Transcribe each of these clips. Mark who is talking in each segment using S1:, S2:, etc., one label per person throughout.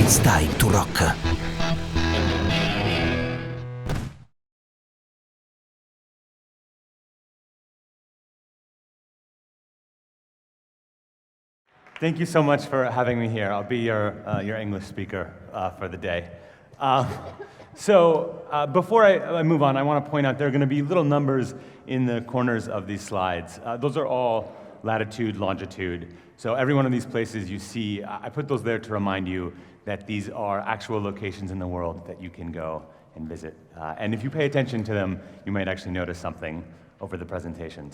S1: It's time to rock.
S2: Thank you so much for having me here. I'll be your English speaker for the day. Before I move on, I want to point out there are going to be little numbers in the corners of these slides. Those are all latitude, longitude. So every one of these places you see, I put those there to remind you that these are actual locations in the world that you can go and visit. And if you pay attention to them, you might actually notice something over the presentation.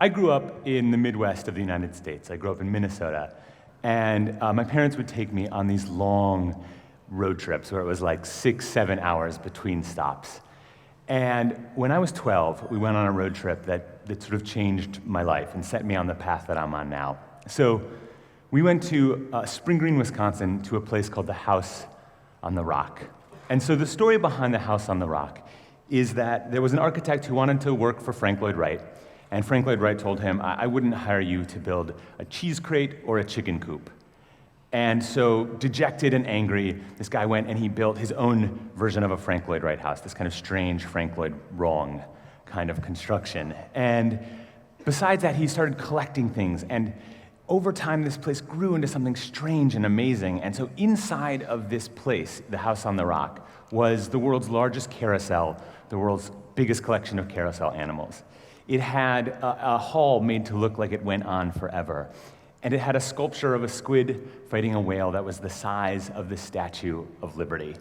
S2: I grew up in the Midwest of the United States. I grew up in Minnesota. And my parents would take me on these long road trips where it was like 6-7 hours between stops. And when I was 12, we went on a road trip that sort of changed my life and set me on the path that I'm on now. So we went to Spring Green, Wisconsin, to a place called the House on the Rock. And so the story behind the House on the Rock is that there was an architect who wanted to work for Frank Lloyd Wright. And Frank Lloyd Wright told him, I wouldn't hire you to build a cheese crate or a chicken coop. And so, dejected and angry, this guy went and he built his own version of a Frank Lloyd Wright house, this kind of strange Frank Lloyd Wrong kind of construction. And besides that, he started collecting things. And over time, this place grew into something strange and amazing. And so inside of this place, the House on the Rock, was the world's largest carousel, the world's biggest collection of carousel animals. It had a hall made to look like it went on forever. And it had a sculpture of a squid fighting a whale that was the size of the Statue of Liberty.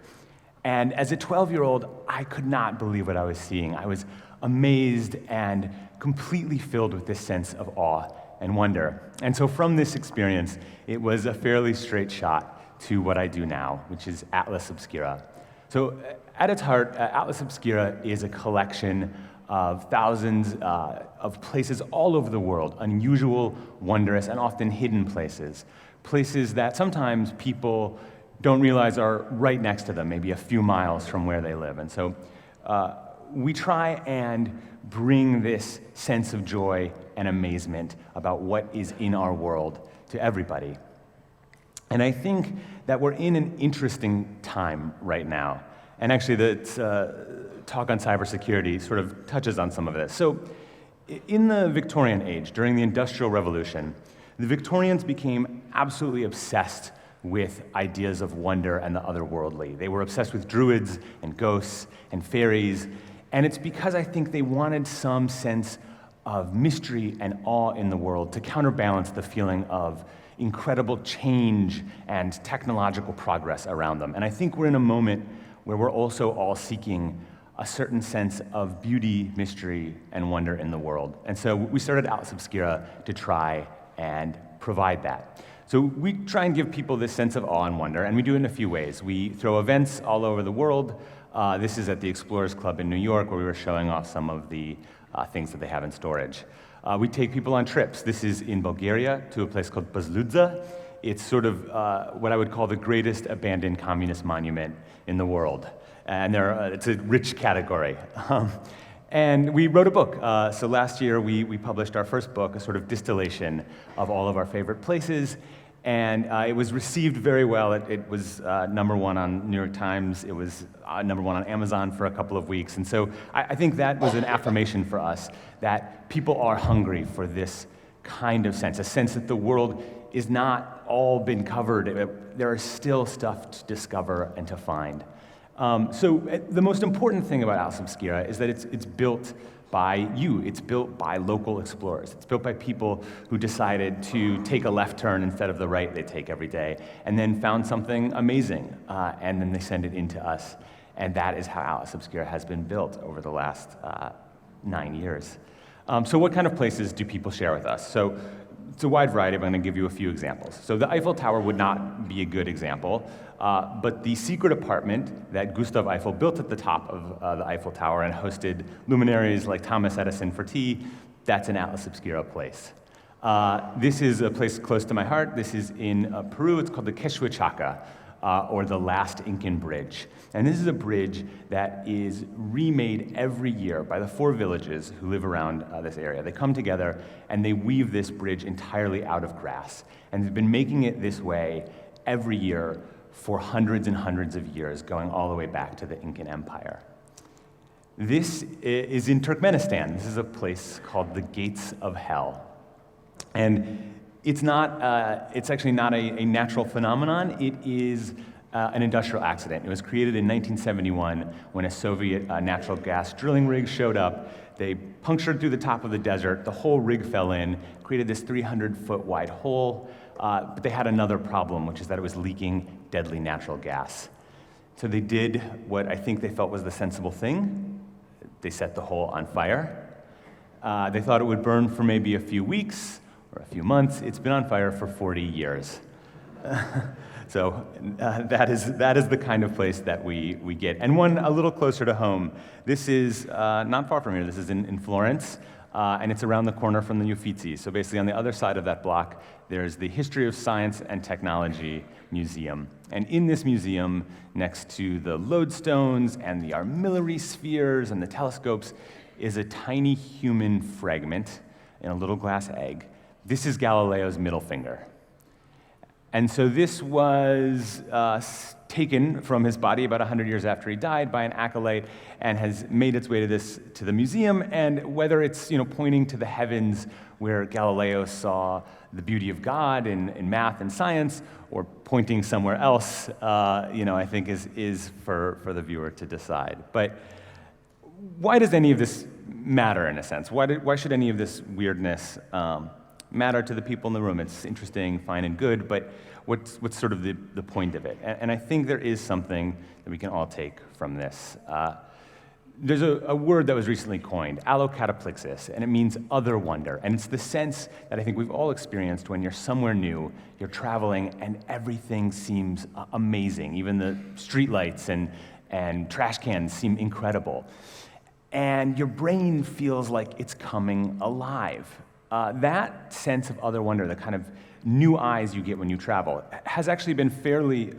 S2: And as a 12-year-old, I could not believe what I was seeing. I was amazed and completely filled with this sense of awe and wonder. And so from this experience, it was a fairly straight shot to what I do now, which is Atlas Obscura. So at its heart, Atlas Obscura is a collection of thousands of places all over the world, unusual, wondrous, and often hidden places. Places that sometimes people don't realize are right next to them, maybe a few miles from where they live. And so we try and bring this sense of joy and amazement about what is in our world to everybody. And I think that we're in an interesting time right now. And actually, the talk on cybersecurity sort of touches on some of this. So in the Victorian age, during the Industrial Revolution, the Victorians became absolutely obsessed with ideas of wonder and the otherworldly. They were obsessed with druids and ghosts and fairies, and it's because I think they wanted some sense of mystery and awe in the world to counterbalance the feeling of incredible change and technological progress around them. And I think we're in a moment where we're also all seeking a certain sense of beauty, mystery, and wonder in the world. And so we started Atlas Obscura to try and provide that. So we try and give people this sense of awe and wonder, and we do it in a few ways. We throw events all over the world. This is at the Explorers Club in New York, where we were showing off some of the things that they have in storage. We take people on trips. This is in Bulgaria to a place called Bazludza. It's sort of what I would call the greatest abandoned communist monument in the world. And it's a rich category. And we wrote a book. So last year, we published our first book, a sort of distillation of all of our favorite places. And it was received very well. It was #1 on New York Times. It was #1 on Amazon for a couple of weeks. And so I think that was an affirmation for us that people are hungry for this kind of sense, a sense that the world is not all been covered. There is still stuff to discover and to find. So the most important thing about Atlas Obscura is that it's built by you. It's built by local explorers. It's built by people who decided to take a left turn instead of the right they take every day, and then found something amazing, and then they send it in to us. And that is how Atlas Obscura has been built over the last 9 years. So what kind of places do people share with us? So it's a wide variety, but I'm going to give you a few examples. So the Eiffel Tower would not be a good example, but the secret apartment that Gustav Eiffel built at the top of the Eiffel Tower and hosted luminaries like Thomas Edison for tea, that's an Atlas Obscura place. This is a place close to my heart. This is in Peru. It's called the Quechua or the Last Incan Bridge. And this is a bridge that is remade every year by the 4 villages who live around this area. They come together and they weave this bridge entirely out of grass. And they've been making it this way every year for hundreds and hundreds of years, going all the way back to the Incan Empire. This is in Turkmenistan. This is a place called the Gates of Hell. And it's actually not a natural phenomenon. It is an industrial accident. It was created in 1971 when a Soviet natural gas drilling rig showed up. They punctured through the top of the desert. The whole rig fell in, created this 300-foot wide hole. But they had another problem, which is that it was leaking deadly natural gas. So they did what I think they felt was the sensible thing. They set the hole on fire. They thought it would burn for maybe a few weeks or a few months. It's been on fire for 40 years. So that is the kind of place that we get. And one a little closer to home. This is not far from here. This is in Florence, and it's around the corner from the Uffizi. So basically on the other side of that block, there's the History of Science and Technology Museum. And in this museum, next to the lodestones and the armillary spheres and the telescopes, is a tiny human fragment in a little glass egg. This is Galileo's middle finger. And so this was taken from his body about 100 years after he died by an acolyte and has made its way to the museum. And whether it's pointing to the heavens where Galileo saw the beauty of God in math and science, or pointing somewhere else, I think is for the viewer to decide. But why does any of this matter in a sense? Why should any of this weirdness matter to the people in the room? It's interesting, fine, and good, but what's sort of the point of it? And I think there is something that we can all take from this. There's a word that was recently coined, allocataplexis, and it means other wonder. And it's the sense that I think we've all experienced when you're somewhere new, you're traveling, and everything seems amazing. Even the streetlights and trash cans seem incredible. And your brain feels like it's coming alive. That sense of other wonder, the kind of new eyes you get when you travel, has actually been fairly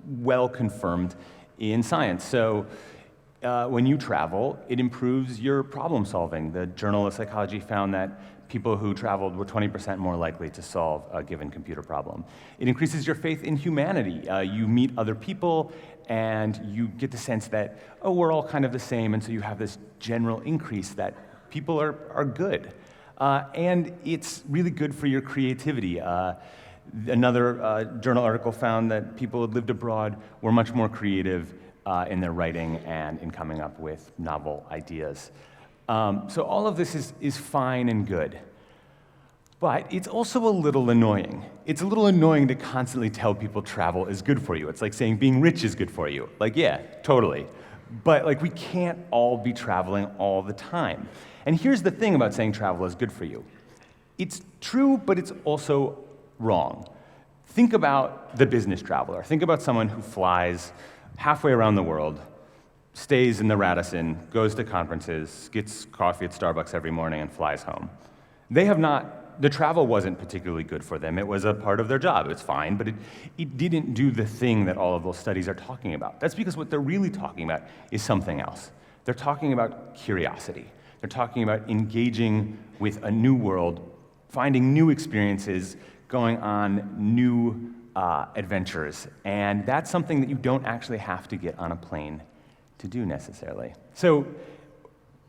S2: well confirmed in science. So when you travel, it improves your problem solving. The Journal of Psychology found that people who traveled were 20% more likely to solve a given computer problem. It increases your faith in humanity. You meet other people, and you get the sense that, we're all kind of the same, and so you have this general increase that people are good. And it's really good for your creativity. Another journal article found that people who lived abroad were much more creative in their writing and in coming up with novel ideas. So all of this is fine and good. But it's also a little annoying. It's a little annoying to constantly tell people travel is good for you. It's like saying being rich is good for you. Yeah, totally. But we can't all be traveling all the time. And here's the thing about saying travel is good for you. It's true, but it's also wrong. Think about the business traveler. Think about someone who flies halfway around the world, stays in the Radisson, goes to conferences, gets coffee at Starbucks every morning, and flies home. The travel wasn't particularly good for them. It was a part of their job. It's fine, but it didn't do the thing that all of those studies are talking about. That's because what they're really talking about is something else. They're talking about curiosity. They're talking about engaging with a new world, finding new experiences, going on new adventures. And that's something that you don't actually have to get on a plane to do necessarily. So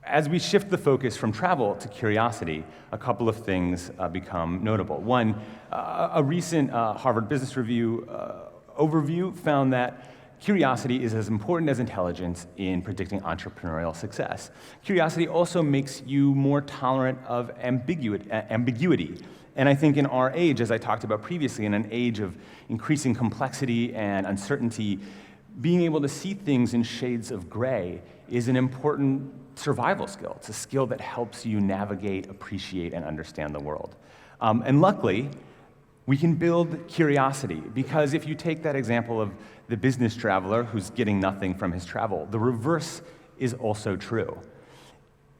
S2: as we shift the focus from travel to curiosity, a couple of things become notable. One, a recent Harvard Business Review overview found that curiosity is as important as intelligence in predicting entrepreneurial success. Curiosity also makes you more tolerant of ambiguity. And I think in our age, as I talked about previously, in an age of increasing complexity and uncertainty, being able to see things in shades of gray is an important survival skill. It's a skill that helps you navigate, appreciate, and understand the world. And luckily, we can build curiosity, because if you take that example of the business traveler who's getting nothing from his travel, the reverse is also true.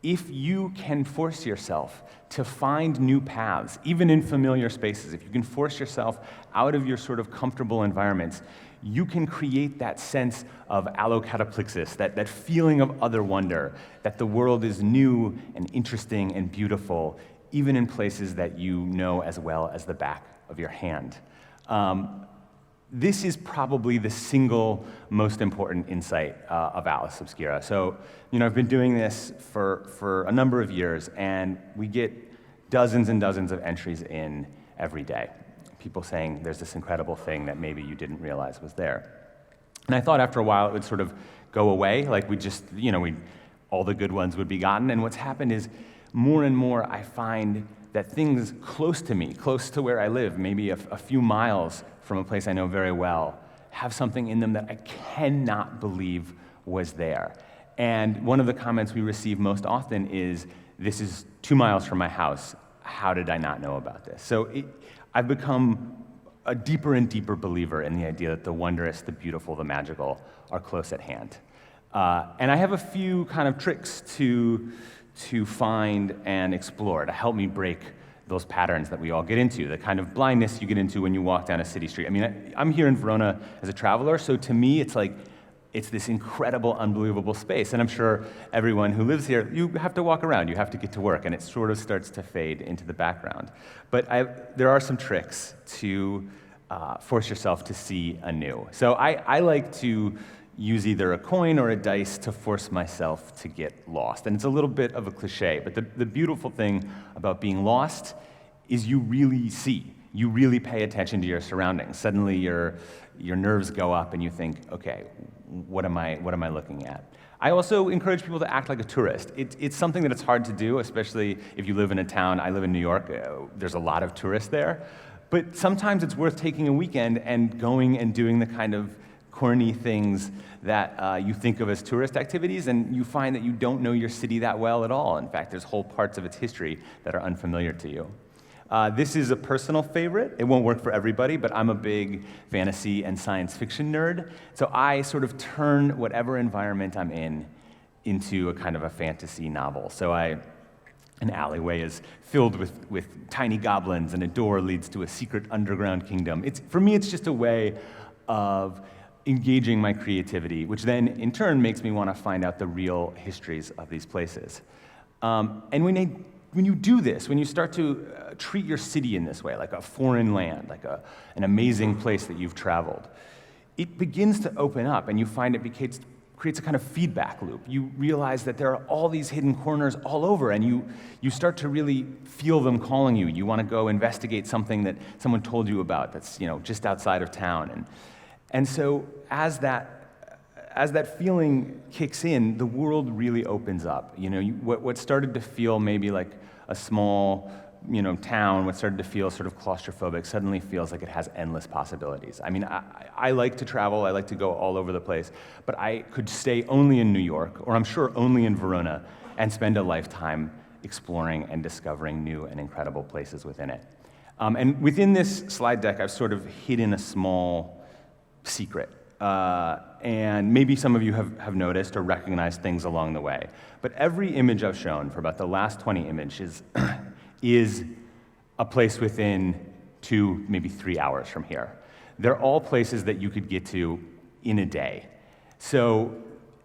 S2: If you can force yourself to find new paths, even in familiar spaces, if you can force yourself out of your sort of comfortable environments, you can create that sense of allocataplexis, that feeling of other wonder, that the world is new and interesting and beautiful, even in places that you know as well as the back of your hand. this is probably the single most important insight of Atlas Obscura. So, I've been doing this for a number of years, and we get dozens and dozens of entries in every day. People saying there's this incredible thing that maybe you didn't realize was there. And I thought after a while it would sort of go away, like all the good ones would be gotten. And what's happened is more and more I find that things close to me, close to where I live, maybe a few miles from a place I know very well, have something in them that I cannot believe was there. And one of the comments we receive most often is, "This is 2 miles from my house. How did I not know about this?" So I've become a deeper and deeper believer in the idea that the wondrous, the beautiful, the magical are close at hand. And I have a few kind of tricks to find and explore to help me break those patterns that we all get into, the kind of blindness you get into when you walk down a city street. I mean, I'm here in Verona as a traveler, so to me it's this incredible, unbelievable space. And I'm sure everyone who lives here, you have to walk around, you have to get to work, and it sort of starts to fade into the background. But there are some tricks to force yourself to see anew. So I like to use either a coin or a dice to force myself to get lost. And it's a little bit of a cliche, but the beautiful thing about being lost is you really see. You really pay attention to your surroundings. Suddenly your nerves go up and you think, okay, what am I looking at? I also encourage people to act like a tourist. It's something that it's hard to do, especially if you live in a town. I live in New York. There's a lot of tourists there. But sometimes it's worth taking a weekend and going and doing the kind of corny things that you think of as tourist activities, and you find that you don't know your city that well at all. In fact, there's whole parts of its history that are unfamiliar to you. This is a personal favorite. It won't work for everybody, but I'm a big fantasy and science fiction nerd, so I sort of turn whatever environment I'm in into a kind of a fantasy novel. So an alleyway is filled with tiny goblins, and a door leads to a secret underground kingdom. For me, it's just a way of engaging my creativity, which then in turn makes me want to find out the real histories of these places. And when you do this, when you start to treat your city in this way, like a foreign land, like an amazing place that you've traveled, it begins to open up, and you find it creates a kind of feedback loop. You realize that there are all these hidden corners all over, and you start to really feel them calling you. You want to go investigate something that someone told you about that's just outside of town. And so as that feeling kicks in, the world really opens up. What started to feel maybe like a small town, what started to feel sort of claustrophobic, suddenly feels like it has endless possibilities. I mean, I like to travel, I like to go all over the place, but I could stay only in New York, or I'm sure only in Verona, and spend a lifetime exploring and discovering new and incredible places within it. And within this slide deck, I've sort of hidden a small secret. And maybe some of you have noticed or recognized things along the way. But every image I've shown for about the last 20 images is a place within 2, maybe 3 hours from here. They're all places that you could get to in a day. So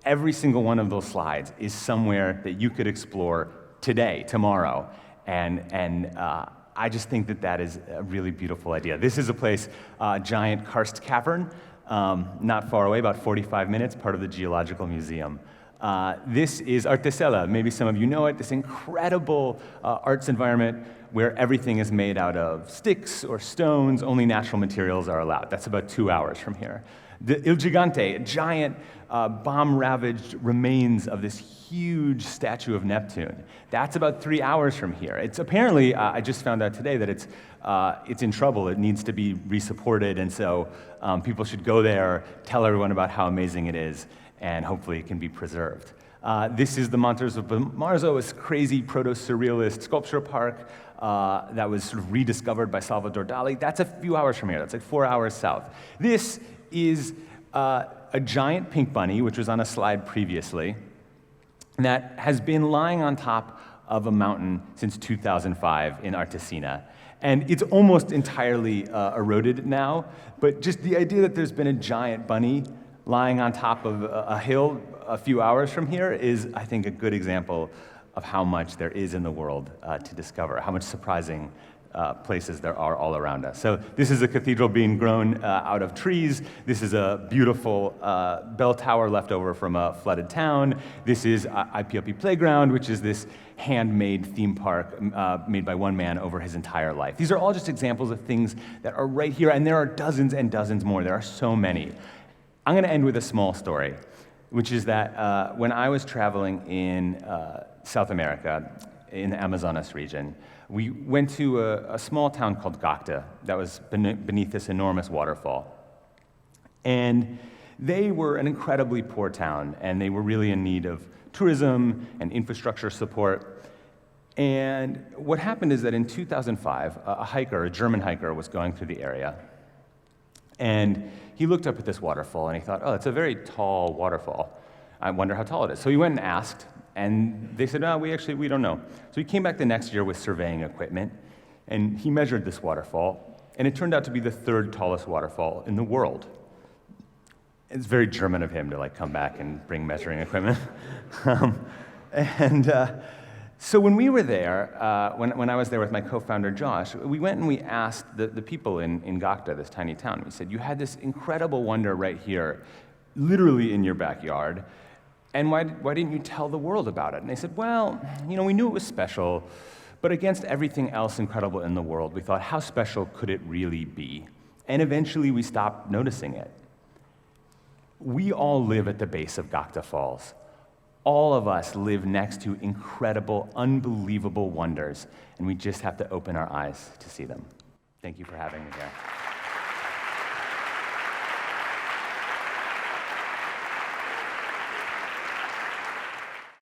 S2: every single one of those slides is somewhere that you could explore today, tomorrow, and I just think that is a really beautiful idea. This is a place, a giant karst cavern, not far away, about 45 minutes, part of the Geological Museum. This is Artesella. Maybe some of you know it, this incredible arts environment where everything is made out of sticks or stones, only natural materials are allowed. That's about 2 hours from here. The Il Gigante, giant bomb-ravaged remains of this huge statue of Neptune. That's about 3 hours from here. It's apparently, I just found out today that it's in trouble. It needs to be resupported, and so people should go there, tell everyone about how amazing it is, and hopefully it can be preserved. This is the Montes of Marzo, this crazy proto-surrealist sculpture park that was sort of rediscovered by Salvador Dali. That's a few hours from here. That's like 4 hours south. This is a giant pink bunny, which was on a slide previously, that has been lying on top of a mountain since 2005 in Artesina. And it's almost entirely eroded now, but just the idea that there's been a giant bunny lying on top of a hill a few hours from here is, I think, a good example of how much there is in the world to discover, how much surprising places there are all around us. So this is a cathedral being grown out of trees. This is a beautiful bell tower left over from a flooded town. This is IPOP Playground, which is this handmade theme park made by one man over his entire life. These are all just examples of things that are right here, and there are dozens and dozens more. There are so many. I'm going to end with a small story, which is that when I was traveling in South America, in the Amazonas region, we went to a small town called Gacta that was beneath this enormous waterfall. And they were an incredibly poor town, and they were really in need of tourism and infrastructure support. And what happened is that in 2005, a German hiker, was going through the area, and he looked up at this waterfall, and he thought, oh, it's a very tall waterfall. I wonder how tall it is. So he went and asked, and they said, no, we don't know. So he came back the next year with surveying equipment, and he measured this waterfall, and it turned out to be the third tallest waterfall in the world. It's very German of him to come back and bring measuring equipment. So when we were there, when I was there with my co-founder Josh, we went and we asked the people in Gacta, this tiny town. We said, you had this incredible wonder right here, literally in your backyard, and why didn't you tell the world about it? And they said, well, we knew it was special, but against everything else incredible in the world, we thought, how special could it really be? And eventually we stopped noticing it. We all live at the base of Gacta Falls. All of us live next to incredible, unbelievable wonders, and we just have to open our eyes to see them. Thank you for having me here.